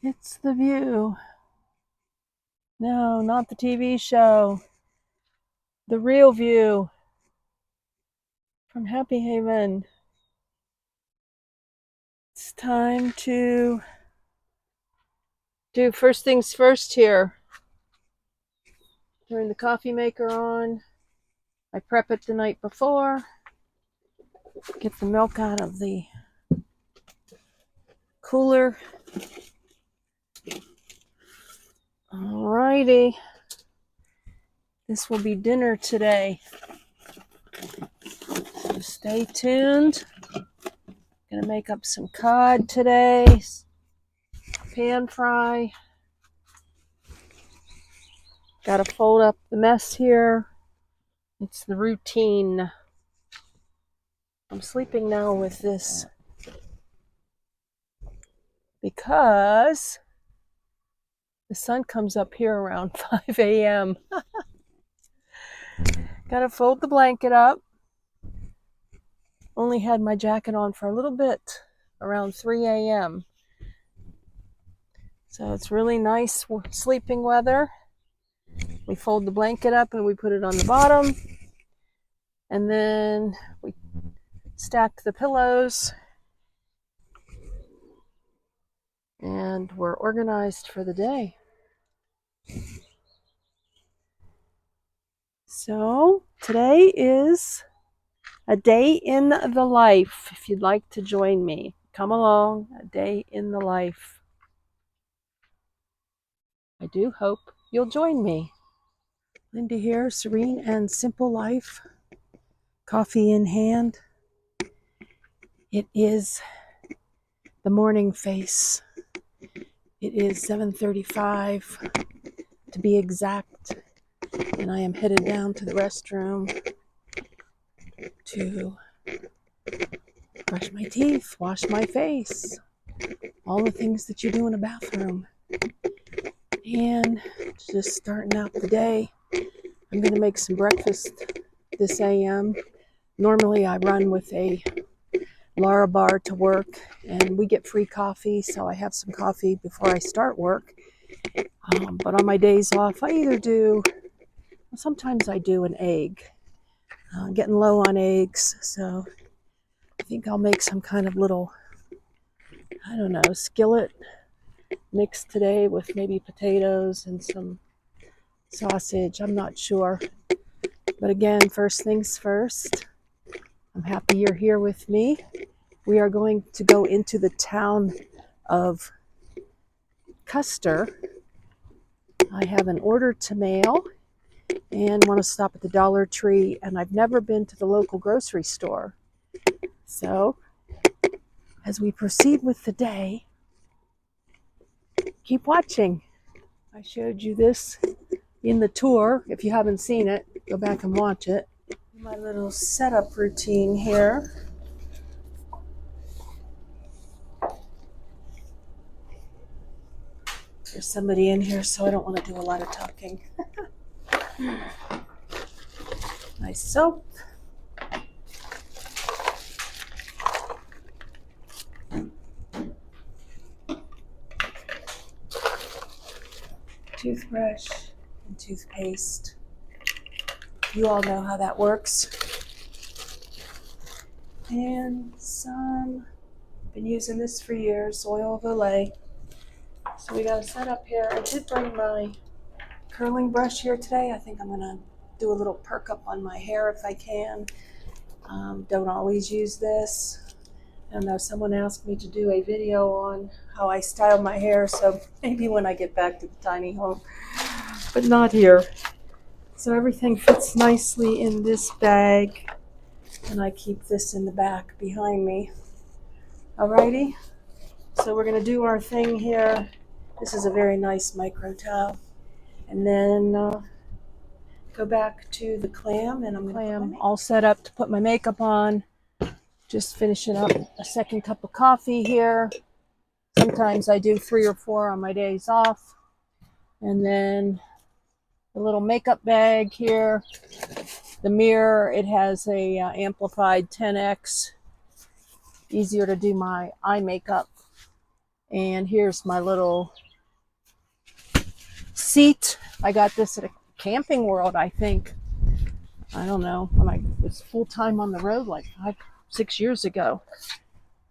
It's the view. No, not the TV show. The real view from Happy Haven. It's time to do first things first here. Turn the coffee maker on. I prep it the night before. Get the milk out of the cooler. Alrighty. This will be dinner today. So stay tuned. Gonna make up some cod today. Pan fry. Gotta fold up the mess here. It's the routine. I'm sleeping now with this because the sun comes up here around 5 a.m. Gotta fold the blanket up. Only had my jacket on for a little bit around 3 a.m. So it's really nice sleeping weather. We fold the blanket up and we put it on the bottom. And then we stack the pillows. And we're organized for the day. So today is a day in the life. If you'd like to join me, come along. A day in the life. I do hope you'll join me. Linda here, serene and simple life. Coffee in hand. It is the morning face. It is 7:35 to be exact, and I am headed down to the restroom to brush my teeth, wash my face, all the things that you do in a bathroom. And just starting out the day, I'm going to make some breakfast this a.m. Normally I run with a Lara bar to work, and we get free coffee, so I have some coffee before I start work. But on my days off, I either do, sometimes I do an egg. Getting low on eggs, so I think I'll make some kind of little, I don't know, skillet mix today with maybe potatoes and some sausage. I'm not sure. But again, first things first, I'm happy you're here with me. We are going to go into the town of Custer. I have an order to mail and want to stop at the Dollar Tree, and I've never been to the local grocery store. So as we proceed with the day, keep watching. I showed you this in the tour. If you haven't seen it, go back and watch it. My little setup routine here. There's somebody in here, so I don't want to do a lot of talking. My soap. Toothbrush and toothpaste. You all know how that works. And some, been using this for years, oil of Olay. So we got a setup here. I did bring my curling brush here today. I think I'm gonna do a little perk up on my hair if I can. Don't always use this. I don't know, someone asked me to do a video on how I style my hair, so maybe when I get back to the tiny home, but not here. So everything fits nicely in this bag, and I keep this in the back behind me. Alrighty, so we're gonna do our thing here. This is a very nice micro towel. And then go back to the clam, and I'm gonna all set up to put my makeup on. Just finishing up a second cup of coffee here. Sometimes I do 3 or 4 on my days off. And then the little makeup bag here. The mirror, it has a amplified 10x. Easier to do my eye makeup. And here's my little seat. I got this at a Camping World, I think. I don't know, when I was full-time on the road like 5-6 years ago.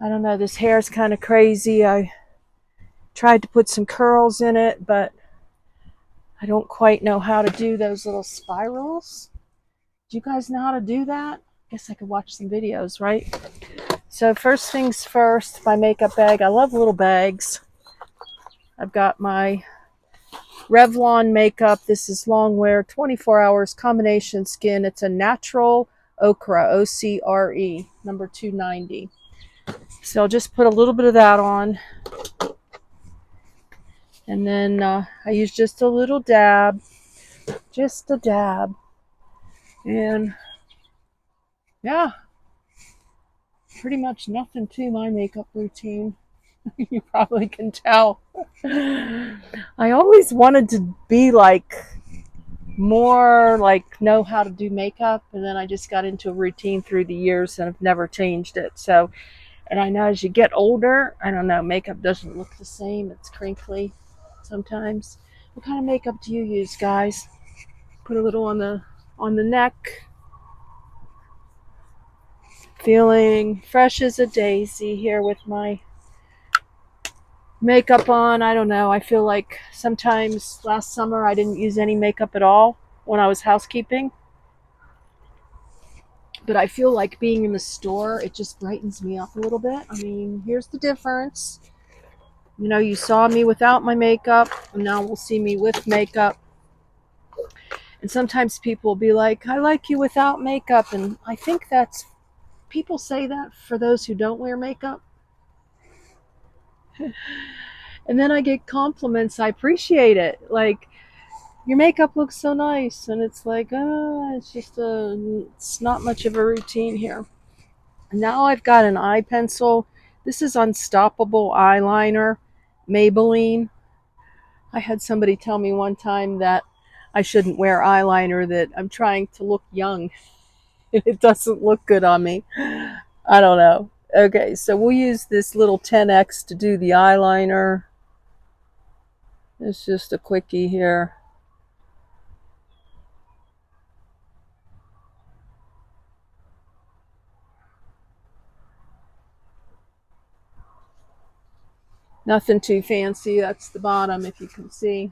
I don't know, this hair is kind of crazy. I tried to put some curls in it, but I don't quite know how to do those little spirals. Do you guys know how to do that? I guess I could watch some videos, right? So first things first, my makeup bag. I love little bags. I've got my Revlon makeup. This is long wear, 24 hours, combination skin. It's a natural ochre, O-C-R-E, number 290. So I'll just put a little bit of that on. And then I use just a little dab. Just a dab. And yeah, pretty much nothing to my makeup routine. You probably can tell. I always wanted to be like more like know how to do makeup, and then I just got into a routine through the years and I've never changed it. So, and I know as you get older, I don't know, makeup doesn't look the same. It's crinkly sometimes. What kind of makeup do you use, guys? Put a little on the neck. Feeling fresh as a daisy here with my makeup on. I don't know, I feel like sometimes last summer I didn't use any makeup at all when I was housekeeping, but I feel like being in the store, it just brightens me up a little bit. I mean, here's the difference. You know, you saw me without my makeup, and now we'll see me with makeup. And sometimes people will be like, I like you without makeup, and I think that's, people say that for those who don't wear makeup. And then I get compliments. I appreciate it. Like, your makeup looks so nice. And it's like, it's not much of a routine here. Now I've got an eye pencil. This is Unstoppable eyeliner, Maybelline. I had somebody tell me one time that I shouldn't wear eyeliner, that I'm trying to look young. It doesn't look good on me. I don't know. Okay, so we'll use this little 10X to do the eyeliner. It's just a quickie here. Nothing too fancy. That's the bottom, if you can see.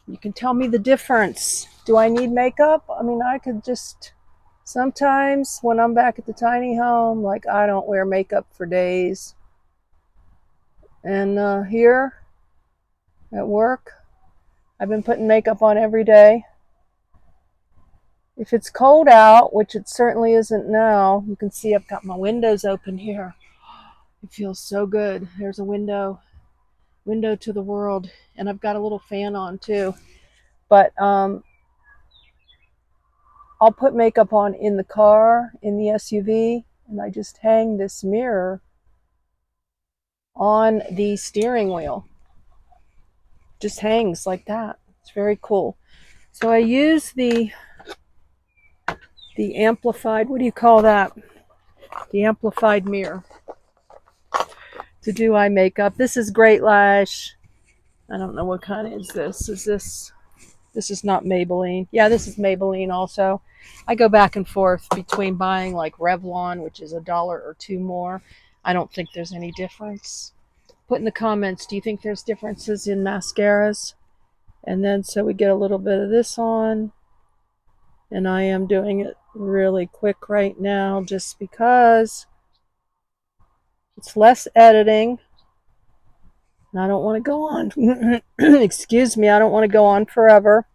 You can tell me the difference. Do I need makeup? I mean, I could just, sometimes when I'm back at the tiny home, like, I don't wear makeup for days. And here at work, I've been putting makeup on every day. If it's cold out, which it certainly isn't now, you can see I've got my windows open here. It feels so good. There's a window to the world, and I've got a little fan on too. But I'll put makeup on in the car, in the SUV, and I just hang this mirror on the steering wheel. Just hangs like that. It's very cool. So I use the amplified, what do you call that? The amplified mirror to do eye makeup. This is Great Lash. I don't know what kind is this. This is not Maybelline. Yeah, this is Maybelline also. I go back and forth between buying like Revlon, which is $1 or $2 more. I don't think there's any difference. Put in the comments, do you think there's differences in mascaras? And then so we get a little bit of this on. And I am doing it really quick right now just because it's less editing. And I don't want to go on. Excuse me, I don't want to go on forever.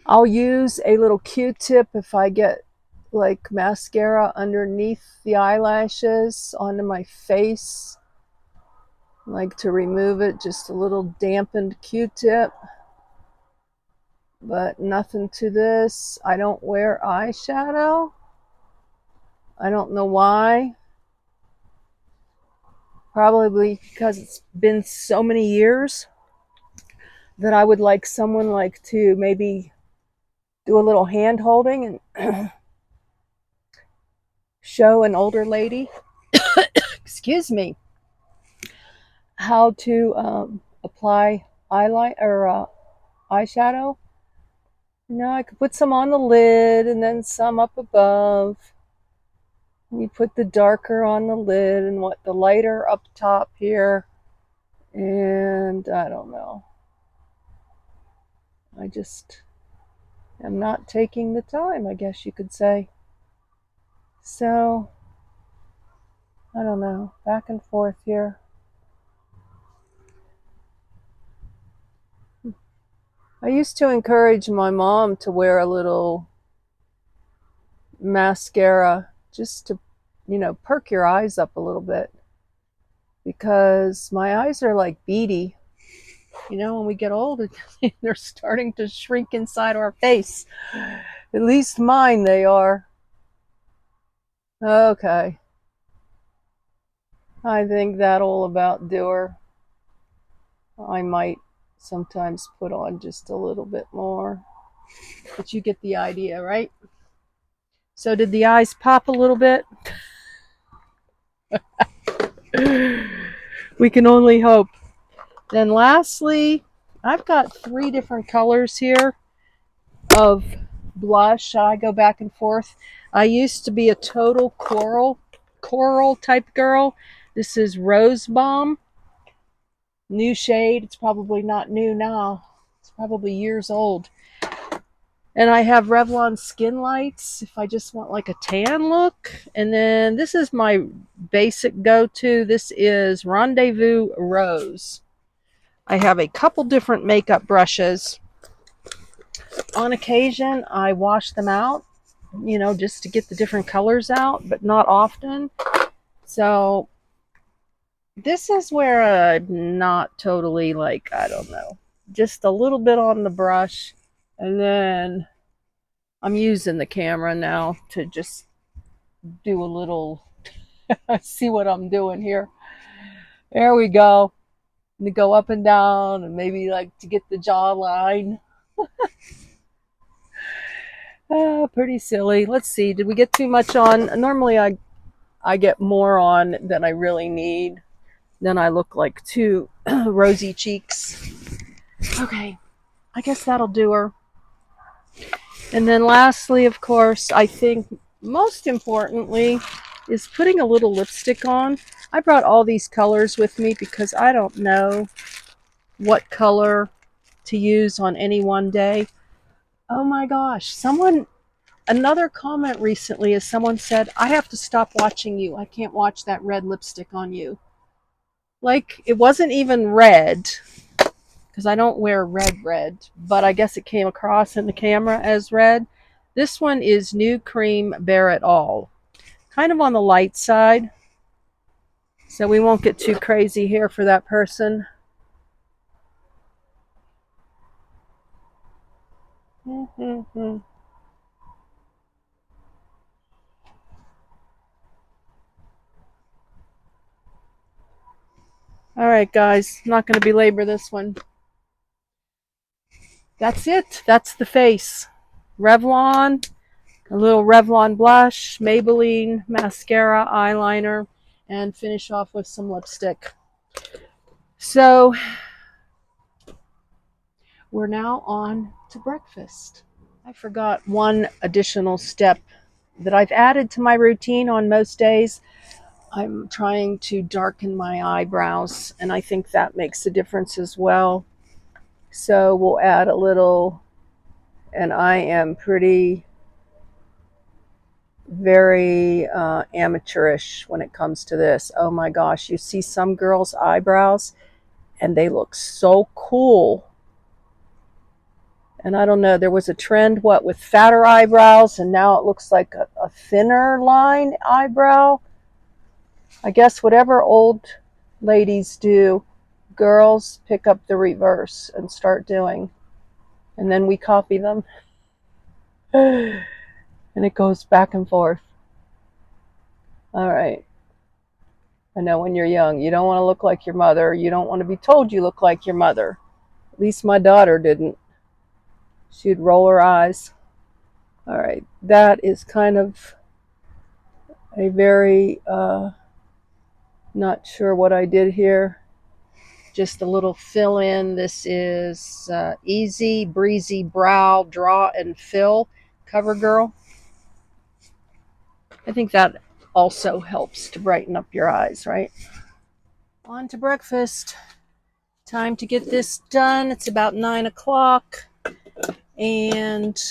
I'll use a little Q-tip if I get like mascara underneath the eyelashes onto my face. I like to remove it, just a little dampened Q-tip. But nothing to this. I don't wear eyeshadow. I don't know why. Probably because it's been so many years that I would like someone like to maybe do a little hand holding and show an older lady. Excuse me. how to apply eyeliner or eyeshadow. I could put some on the lid and then some up above. You put the darker on the lid and what the lighter up top here. And I don't know. I just am not taking the time, I guess you could say. So, I don't know. Back and forth here. I used to encourage my mom to wear a little mascara just to, perk your eyes up a little bit. Because my eyes are like beady. When we get older, they're starting to shrink inside our face. At least mine, they are. Okay. I think that'll about do her. I might sometimes put on just a little bit more. But you get the idea, right? So did the eyes pop a little bit? We can only hope. Then lastly, I've got 3 different colors here of blush. I go back and forth. I used to be a total coral type girl. This is Rose Bomb. New shade. It's probably not new now. It's probably years old. And I have Revlon Skin Lights if I just want like a tan look. And then this is my basic go-to. This is Rendezvous Rose. I have a couple different makeup brushes. On occasion, I wash them out, just to get the different colors out, but not often. So this is where I'm not totally like, I don't know, just a little bit on the brush. And then I'm using the camera now to just do a little, see what I'm doing here. There we go. And to go up and down and maybe like to get the jawline. Pretty silly. Let's see. Did we get too much on? Normally I get more on than I really need. Then I look like 2 rosy cheeks. Okay. I guess that'll do her. And then lastly, of course, I think most importantly is putting a little lipstick on. I brought all these colors with me because I don't know what color to use on any one day. Oh my gosh. Another comment recently is someone said, I have to stop watching you. I can't watch that red lipstick on you. Like, it wasn't even red, because I don't wear red, but I guess it came across in the camera as red. This one is New Cream Bare It All. Kind of on the light side, so we won't get too crazy here for that person. All right, guys, I'm not going to belabor this one. That's it. That's the face. Revlon, a little Revlon blush, Maybelline mascara, eyeliner, and finish off with some lipstick. So we're now on to breakfast. I forgot one additional step that I've added to my routine on most days. I'm trying to darken my eyebrows, and I think that makes a difference as well. So we'll add a little, and I am very amateurish when it comes to this. Oh my gosh, you see some girls' eyebrows, and they look so cool. And I don't know, there was a trend, with fatter eyebrows, and now it looks like a thinner line eyebrow. I guess whatever old ladies do, girls pick up the reverse and start doing. And then we copy them. And it goes back and forth. All right. I know when you're young, you don't want to look like your mother. You don't want to be told you look like your mother. At least my daughter didn't. She'd roll her eyes. All right. That is kind of a very, not sure what I did here. Just a little fill in. This is Easy Breezy Brow Draw and Fill CoverGirl. I think that also helps to brighten up your eyes, right? On to breakfast. Time to get this done. It's about 9 o'clock, and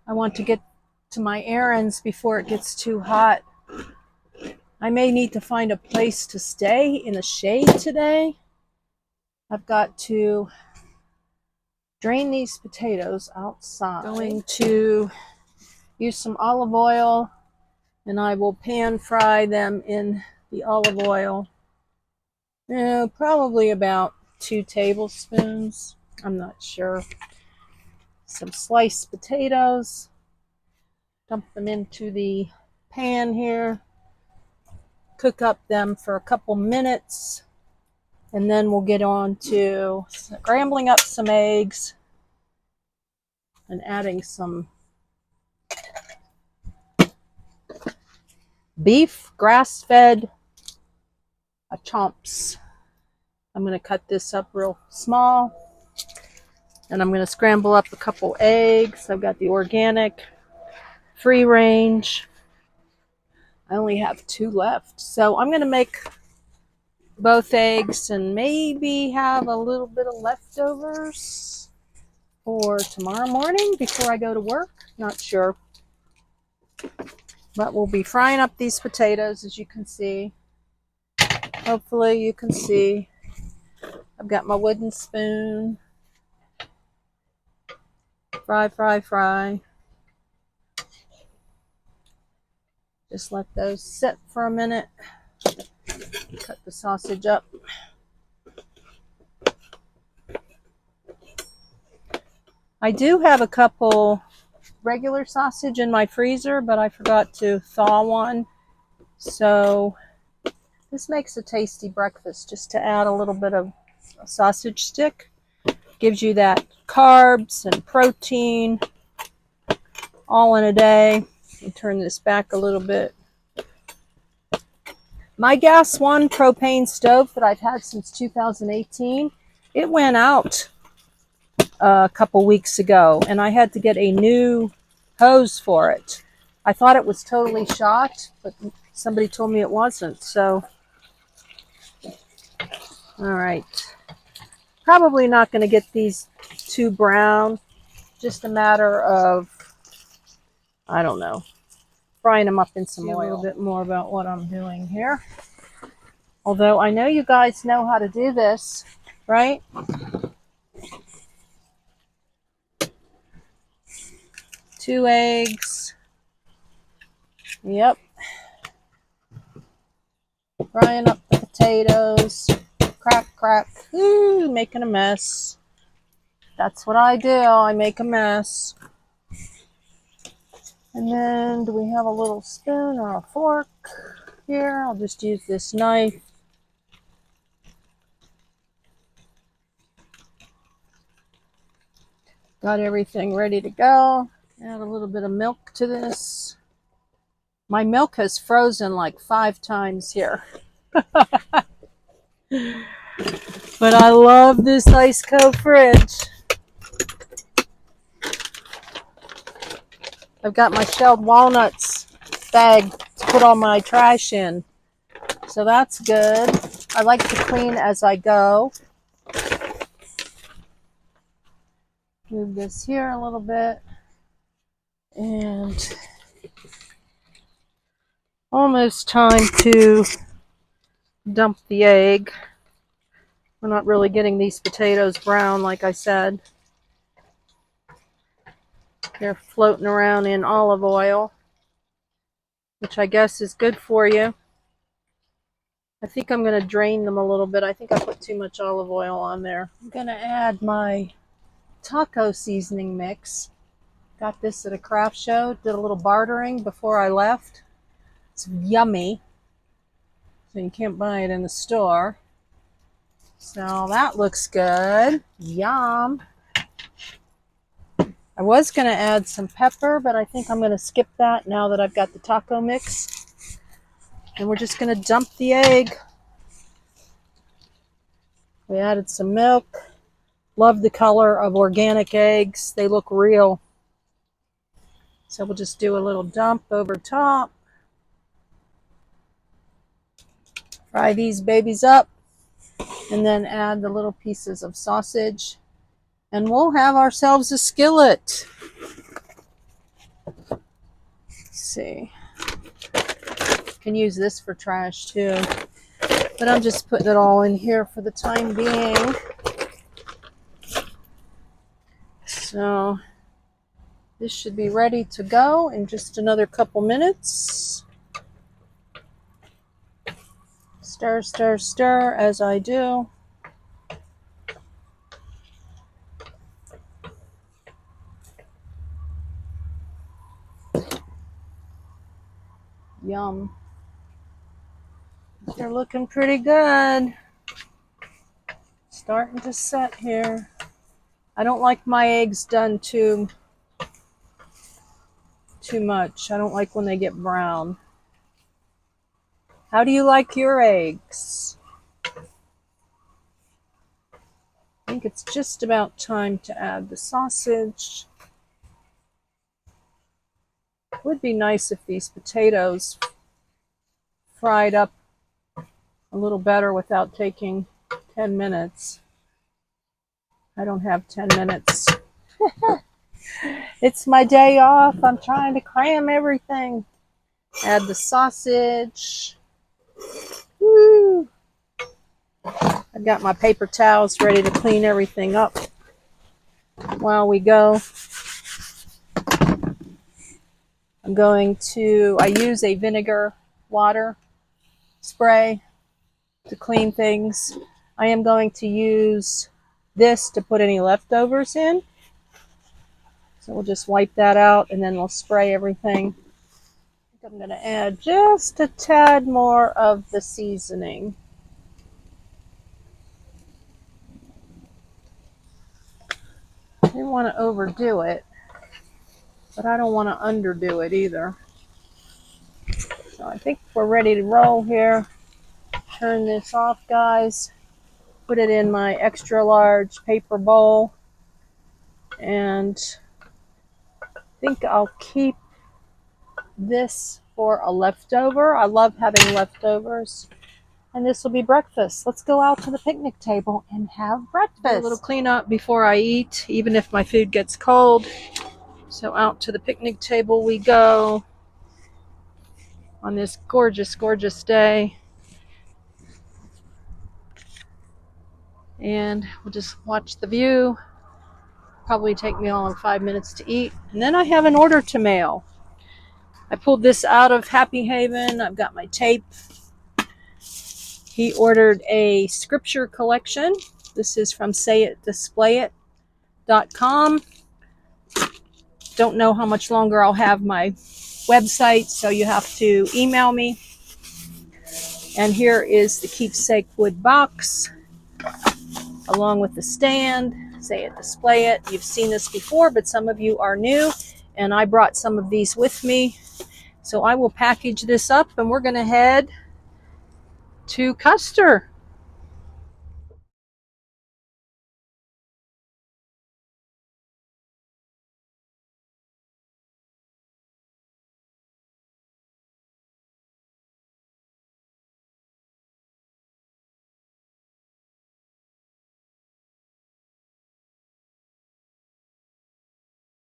I want to get to my errands before it gets too hot. I may need to find a place to stay in the shade today. I've got to drain these potatoes outside. Going to use some olive oil, and I will pan fry them in the olive oil. Probably about 2 tablespoons. I'm not sure. Some sliced potatoes. Dump them into the pan here. Cook up them for a couple minutes. And then we'll get on to scrambling up some eggs and adding some beef, grass-fed chomps. I'm going to cut this up real small, and I'm going to scramble up a couple eggs. I've got the organic, free range. I only have 2 left, so I'm going to make both eggs and maybe have a little bit of leftovers for tomorrow morning before I go to work. Not sure, but we'll be frying up these potatoes, as you can see. Hopefully you can see. I've got my wooden spoon. Fry, fry, fry. Just let those sit for a minute. Cut the sausage up. I do have a couple regular sausage in my freezer, but I forgot to thaw one. So this makes a tasty breakfast, just to add a little bit of a sausage stick. Gives you that carbs and protein all in a day. I'll turn this back a little bit. My gas one propane stove that I've had since 2018, it went out a couple weeks ago, and I had to get a new hose for it. I thought it was totally shot, but somebody told me it wasn't. So, all right. Probably not going to get these too brown. Just a matter of, I don't know, frying them up in some oil. A little bit more about what I'm doing here. Although I know you guys know how to do this, right? 2 eggs. Yep. Frying up the potatoes. Crack, crack. Ooh, making a mess. That's what I do. I make a mess. And then, do we have a little spoon or a fork here? I'll just use this knife. Got everything ready to go. Add a little bit of milk to this. My milk has frozen like 5 times here. But I love this ice cold fridge. I've got my shelled walnuts bag to put all my trash in. So that's good. I like to clean as I go. Move this here a little bit. And almost time to dump the egg. We're not really getting these potatoes brown, like I said. They're floating around in olive oil, which I guess is good for you. I think I'm going to drain them a little bit. I think I put too much olive oil on there. I'm going to add my taco seasoning mix. Got this at a craft show. Did a little bartering before I left. It's yummy. So you can't buy it in the store. So that looks good. Yum. I was going to add some pepper, but I think I'm going to skip that now that I've got the taco mix. And we're just going to dump the egg We added some milk. Love the color of organic eggs. They look real. So we'll just do a little dump over top. Fry these babies up. And then add the little pieces of sausage. And we'll have ourselves a skillet. Let's see. Can use this for trash too. But I'm just putting it all in here for the time being. So this should be ready to go in just another couple minutes. Stir, stir, stir as I do. Yum. They're looking pretty good. Starting to set here. I don't like my eggs done too much. I don't like when they get brown. How do you like your eggs? I think it's just about time to add the sausage. It would be nice if these potatoes fried up a little better without taking 10 minutes. I don't have 10 minutes. It's my day off. I'm trying to cram everything. Add the sausage. Woo. I've got my paper towels ready to clean everything up while we go. I use a vinegar water spray to clean things. I am going to use this to put any leftovers in. So we'll just wipe that out and then we'll spray everything. I think I'm going to add just a tad more of the seasoning. I didn't want to overdo it, but I don't want to underdo it either. So I think we're ready to roll here. Turn this off, guys. Put it in my extra large paper bowl. And I think I'll keep this for a leftover. I love having leftovers. And this will be breakfast. Let's go out to the picnic table and have breakfast. Do a little cleanup before I eat, even if my food gets cold. So out to the picnic table we go on this gorgeous, gorgeous day. And we'll just watch the view. Probably take me all of 5 minutes to eat. And then I have an order to mail. I pulled this out of Happy Haven. I've got my tape. He ordered a scripture collection. This is from sayitdisplayit.com. Don't know how much longer I'll have my website, so you have to email me. And here is the keepsake wood box, along with the stand. Say It, Display It. You've seen this before, but some of you are new, and I brought some of these with me. So I will package this up, and we're going to head to Custer.